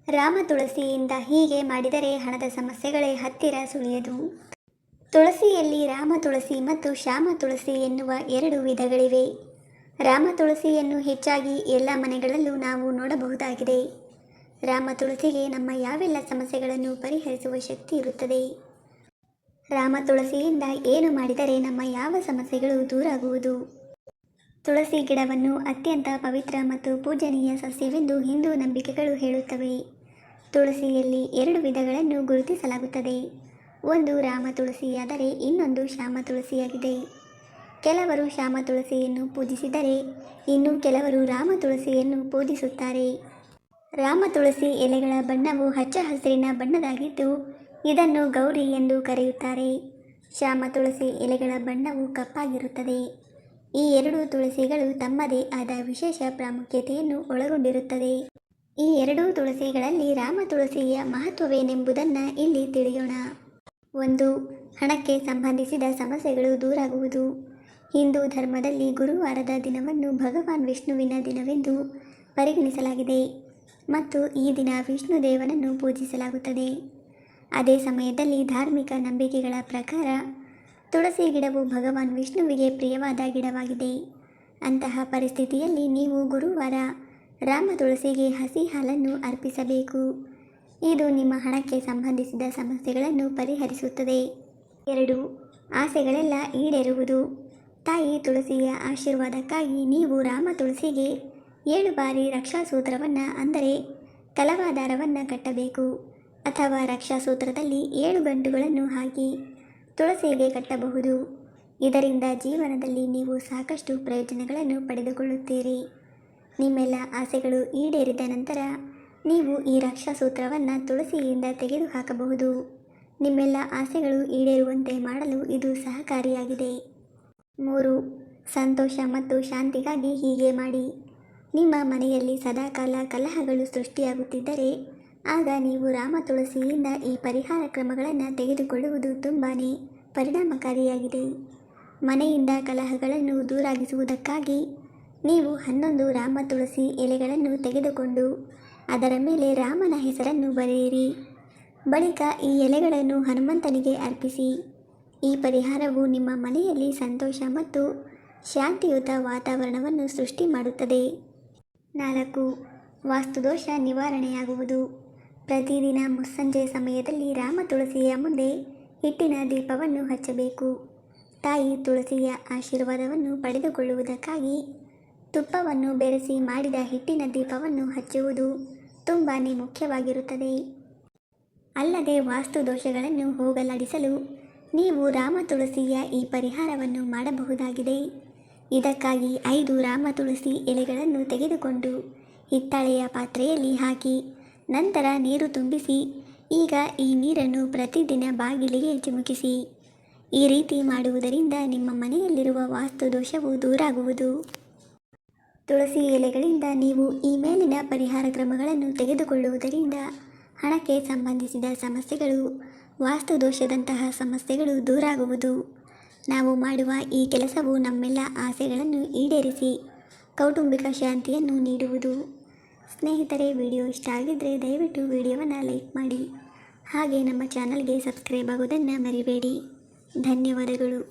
ರಾಮ ತುಳಸಿಯಿಂದ ಹೀಗೆ ಮಾಡಿದರೆ ಹಣದ ಸಮಸ್ಯೆಗಳೇ ಹತ್ತಿರ ಸುಳಿಯದು. ತುಳಸಿಯಲ್ಲಿ ರಾಮ ತುಳಸಿ ಮತ್ತು ಶ್ಯಾಮ ತುಳಸಿ ಎನ್ನುವ ಎರಡು ವಿಧಗಳಿವೆ. ರಾಮ ತುಳಸಿಯನ್ನು ಹೆಚ್ಚಾಗಿ ಎಲ್ಲ ಮನೆಗಳಲ್ಲೂ ನಾವು ನೋಡಬಹುದಾಗಿದೆ. ರಾಮ ತುಳಸಿಗೆ ನಮ್ಮ ಯಾವೆಲ್ಲ ಸಮಸ್ಯೆಗಳನ್ನು ಪರಿಹರಿಸುವ ಶಕ್ತಿ ಇರುತ್ತದೆ. ರಾಮ ತುಳಸಿಯಿಂದ ಏನು ಮಾಡಿದರೆ ನಮ್ಮ ಯಾವ ಸಮಸ್ಯೆಗಳು ದೂರಾಗುವುದು. ತುಳಸಿ ಗಿಡವನ್ನು ಅತ್ಯಂತ ಪವಿತ್ರ ಮತ್ತು ಪೂಜನೀಯ ಸಸ್ಯವೆಂದು ಹಿಂದೂ ನಂಬಿಕೆಗಳು ಹೇಳುತ್ತವೆ. ತುಳಸಿಯಲ್ಲಿ ಎರಡು ವಿಧಗಳನ್ನು ಗುರುತಿಸಲಾಗುತ್ತದೆ. ಒಂದು ರಾಮ ತುಳಸಿಯಾದರೆ ಇನ್ನೊಂದು ಶ್ಯಾಮ ತುಳಸಿಯಾಗಿದೆ. ಕೆಲವರು ಶ್ಯಾಮ ತುಳಸಿಯನ್ನು ಪೂಜಿಸಿದರೆ ಇನ್ನು ಕೆಲವರು ರಾಮ ತುಳಸಿಯನ್ನು ಪೂಜಿಸುತ್ತಾರೆ. ರಾಮ ತುಳಸಿ ಎಲೆಗಳ ಬಣ್ಣವು ಹಚ್ಚ ಹಸಿರಿನ ಬಣ್ಣದಾಗಿದ್ದು ಇದನ್ನು ಗೌರಿ ಎಂದು ಕರೆಯುತ್ತಾರೆ. ಶ್ಯಾಮ ತುಳಸಿ ಎಲೆಗಳ ಬಣ್ಣವು ಕಪ್ಪಾಗಿರುತ್ತದೆ. ಈ ಎರಡೂ ತುಳಸಿಗಳು ತಮ್ಮದೇ ಆದ ವಿಶೇಷ ಪ್ರಾಮುಖ್ಯತೆಯನ್ನು ಒಳಗೊಂಡಿರುತ್ತದೆ. ಈ ಎರಡೂ ತುಳಸಿಗಳಲ್ಲಿ ರಾಮ ತುಳಸಿಯ ಮಹತ್ವವೇನೆಂಬುದನ್ನು ಇಲ್ಲಿ ತಿಳಿಯೋಣ. 1. ಹಣಕ್ಕೆ ಸಂಬಂಧಿಸಿದ ಸಮಸ್ಯೆಗಳು ದೂರಾಗುವುದು. ಹಿಂದೂ ಧರ್ಮದಲ್ಲಿ ಗುರುವಾರದ ದಿನವನ್ನು ಭಗವಾನ್ ವಿಷ್ಣುವಿನ ದಿನವೆಂದು ಪರಿಗಣಿಸಲಾಗಿದೆ ಮತ್ತು ಈ ದಿನ ವಿಷ್ಣು ದೇವನನ್ನು ಪೂಜಿಸಲಾಗುತ್ತದೆ. ಅದೇ ಸಮಯದಲ್ಲಿ ಧಾರ್ಮಿಕ ನಂಬಿಕೆಗಳ ಪ್ರಕಾರ ತುಳಸಿ ಗಿಡವು ಭಗವಾನ್ ವಿಷ್ಣುವಿಗೆ ಪ್ರಿಯವಾದ ಗಿಡವಾಗಿದೆ. ಅಂತಹ ಪರಿಸ್ಥಿತಿಯಲ್ಲಿ ನೀವು ಗುರುವಾರ ರಾಮ ತುಳಸಿಗೆ ಹಸಿ ಹಾಲನ್ನು ಅರ್ಪಿಸಬೇಕು. ಇದು ನಿಮ್ಮ ಹಣಕ್ಕೆ ಸಂಬಂಧಿಸಿದ ಸಮಸ್ಯೆಗಳನ್ನು ಪರಿಹರಿಸುತ್ತದೆ. 2. ಆಸೆಗಳೆಲ್ಲ ಈಡೇರುವುದು. ತಾಯಿ ತುಳಸಿಯ ಆಶೀರ್ವಾದಕ್ಕಾಗಿ ನೀವು ರಾಮ ತುಳಸಿಗೆ 7 ಬಾರಿ ರಕ್ಷಾಸೂತ್ರವನ್ನು ಅಂದರೆ ತಲವಾದಾರವನ್ನು ಕಟ್ಟಬೇಕು ಅಥವಾ ರಕ್ಷಾಸೂತ್ರದಲ್ಲಿ 7 ಗಂಟುಗಳನ್ನು ಹಾಕಿ ತುಳಸಿಗೆ ಕಟ್ಟಬಹುದು. ಇದರಿಂದ ಜೀವನದಲ್ಲಿ ನೀವು ಸಾಕಷ್ಟು ಪ್ರಯೋಜನಗಳನ್ನು ಪಡೆದುಕೊಳ್ಳುತ್ತೀರಿ. ನಿಮ್ಮೆಲ್ಲ ಆಸೆಗಳು ಈಡೇರಿದ ನಂತರ ನೀವು ಈ ರಕ್ಷಾಸೂತ್ರವನ್ನು ತುಳಸಿಯಿಂದ ತೆಗೆದುಹಾಕಬಹುದು. ನಿಮ್ಮೆಲ್ಲ ಆಸೆಗಳು ಈಡೇರುವಂತೆ ಮಾಡಲು ಇದು ಸಹಕಾರಿಯಾಗಿದೆ. 3. ಸಂತೋಷ ಮತ್ತು ಶಾಂತಿಗಾಗಿ ಹೀಗೆ ಮಾಡಿ. ನಿಮ್ಮ ಮನೆಯಲ್ಲಿ ಸದಾಕಾಲ ಕಲಹಗಳು ಸೃಷ್ಟಿಯಾಗುತ್ತಿದ್ದರೆ ಆಗ ನೀವು ರಾಮ ತುಳಸಿಯಿಂದ ಈ ಪರಿಹಾರ ಕ್ರಮಗಳನ್ನು ತೆಗೆದುಕೊಳ್ಳುವುದು ತುಂಬಾ ಪರಿಣಾಮಕಾರಿಯಾಗಿದೆ. ಮನೆಯಿಂದ ಕಲಹಗಳನ್ನು ದೂರಾಗಿಸುವುದಕ್ಕಾಗಿ ನೀವು 11 ರಾಮ ತುಳಸಿ ಎಲೆಗಳನ್ನು ತೆಗೆದುಕೊಂಡು ಅದರ ಮೇಲೆ ರಾಮನ ಹೆಸರನ್ನು ಬರೆಯಿರಿ. ಬಳಿಕ ಈ ಎಲೆಗಳನ್ನು ಹನುಮಂತನಿಗೆ ಅರ್ಪಿಸಿ. ಈ ಪರಿಹಾರವು ನಿಮ್ಮ ಮನೆಯಲ್ಲಿ ಸಂತೋಷ ಮತ್ತು ಶಾಂತಿಯುತ ವಾತಾವರಣವನ್ನು ಸೃಷ್ಟಿ ಮಾಡುತ್ತದೆ. 4. ವಾಸ್ತುದೋಷ ನಿವಾರಣೆಯಾಗುವುದು. ಪ್ರತಿದಿನ ಮುಸ್ಸಂಜೆ ಸಮಯದಲ್ಲಿ ರಾಮ ತುಳಸಿಯ ಮುಂದೆ ಹಿಟ್ಟಿನ ದೀಪವನ್ನು ಹಚ್ಚಬೇಕು. ತಾಯಿ ತುಳಸಿಯ ಆಶೀರ್ವಾದವನ್ನು ಪಡೆದುಕೊಳ್ಳುವುದಕ್ಕಾಗಿ ತುಪ್ಪವನ್ನು ಬೆರೆಸಿ ಮಾಡಿದ ಹಿಟ್ಟಿನ ದೀಪವನ್ನು ಹಚ್ಚುವುದು ತುಂಬಾ ಮುಖ್ಯವಾಗಿರುತ್ತದೆ. ಅಲ್ಲದೆ ವಾಸ್ತುದೋಷಗಳನ್ನು ಹೋಗಲಾಡಿಸಲು ನೀವು ರಾಮ ತುಳಸಿಯ ಈ ಪರಿಹಾರವನ್ನು ಮಾಡಬಹುದಾಗಿದೆ. ಇದಕ್ಕಾಗಿ 5 ರಾಮ ತುಳಸಿ ಎಲೆಗಳನ್ನು ತೆಗೆದುಕೊಂಡು ಹಿತ್ತಾಳೆಯ ಪಾತ್ರೆಯಲ್ಲಿ ಹಾಕಿ ನಂತರ ನೀರು ತುಂಬಿಸಿ ಈಗ ಈ ನೀರನ್ನು ಪ್ರತಿದಿನ ಬಾಗಿಲಿಗೆ ಚಿಮುಕಿಸಿ. ಈ ರೀತಿ ಮಾಡುವುದರಿಂದ ನಿಮ್ಮ ಮನೆಯಲ್ಲಿರುವ ವಾಸ್ತು ದೋಷವು ದೂರಾಗುವುದು. ತುಳಸಿ ಎಲೆಗಳಿಂದ ನೀವು ಈ ಮೇಲಿನ ಪರಿಹಾರ ಕ್ರಮಗಳನ್ನು ತೆಗೆದುಕೊಳ್ಳುವುದರಿಂದ ಹಣಕ್ಕೆ ಸಂಬಂಧಿಸಿದ ಸಮಸ್ಯೆಗಳು, ವಾಸ್ತುದೋಷದಂತಹ ಸಮಸ್ಯೆಗಳು ದೂರಾಗುವುದು. ನಾವು ಮಾಡುವ ಈ ಕೆಲಸವು ನಮ್ಮೆಲ್ಲ ಆಸೆಗಳನ್ನು ಈಡೇರಿಸಿ ಕೌಟುಂಬಿಕ ಶಾಂತಿಯನ್ನು ನೀಡುವುದು. ಸ್ನೇಹಿತರೆ, ವಿಡಿಯೋ ಇಷ್ಟ ಆಗಿದ್ದರೆ ದಯವಿಟ್ಟು ವಿಡಿಯೋವನ್ನು ಲೈಕ್ ಮಾಡಿ. ಹಾಗೆ ನಮ್ಮ ಚಾನಲ್ಗೆ ಸಬ್ಸ್ಕ್ರೈಬ್ ಆಗೋದನ್ನು ಮರಿಬೇಡಿ. ಧನ್ಯವಾದಗಳು.